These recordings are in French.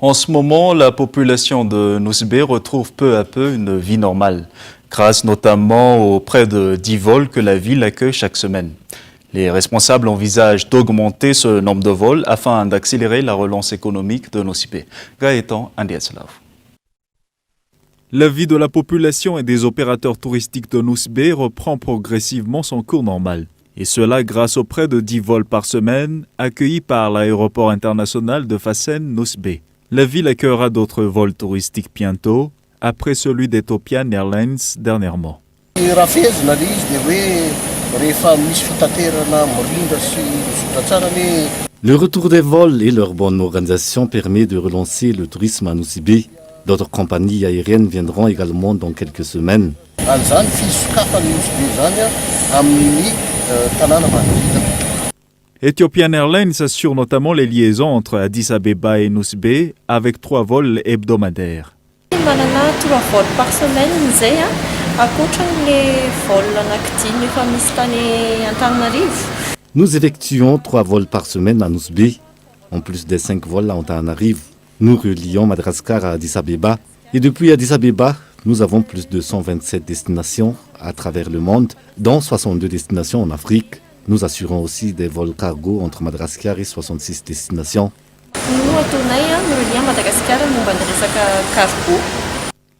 En ce moment, la population de Nosbe retrouve peu à peu une vie normale, grâce notamment aux près de 10 vols que la ville accueille chaque semaine. Les responsables envisagent d'augmenter ce nombre de vols afin d'accélérer la relance économique de Nosbe. Gaëtan Andiaslav. La vie de la population et des opérateurs touristiques de Nosbe reprend progressivement son cours normal. Et cela grâce aux près de 10 vols par semaine accueillis par l'aéroport international de Fassen-Nosbe. La ville accueillera d'autres vols touristiques bientôt, après celui d'Ethiopian Airlines dernièrement. Le retour des vols et leur bonne organisation permet de relancer le tourisme à Nosbe. D'autres compagnies aériennes viendront également dans quelques semaines. Ethiopian Airlines assure notamment les liaisons entre Addis Abeba et Nosbe avec 3 vols hebdomadaires. Par semaine, Nous effectuons 3 vols par semaine à Nosbe, en plus des 5 vols à Antananarivo. Nous relions Madagascar à Addis Abeba et depuis Addis Abeba, nous avons plus de 127 destinations à travers le monde, dont 62 destinations en Afrique. Nous assurons aussi des vols cargo entre Madagascar et 66 destinations.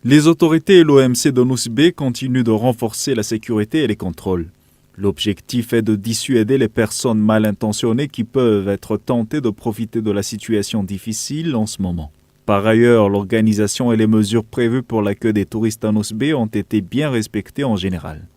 Les autorités et l'OMC de Nosbe continuent de renforcer la sécurité et les contrôles. L'objectif est de dissuader les personnes mal intentionnées qui peuvent être tentées de profiter de la situation difficile en ce moment. Par ailleurs, l'organisation et les mesures prévues pour l'accueil des touristes à Nosbe ont été bien respectées en général.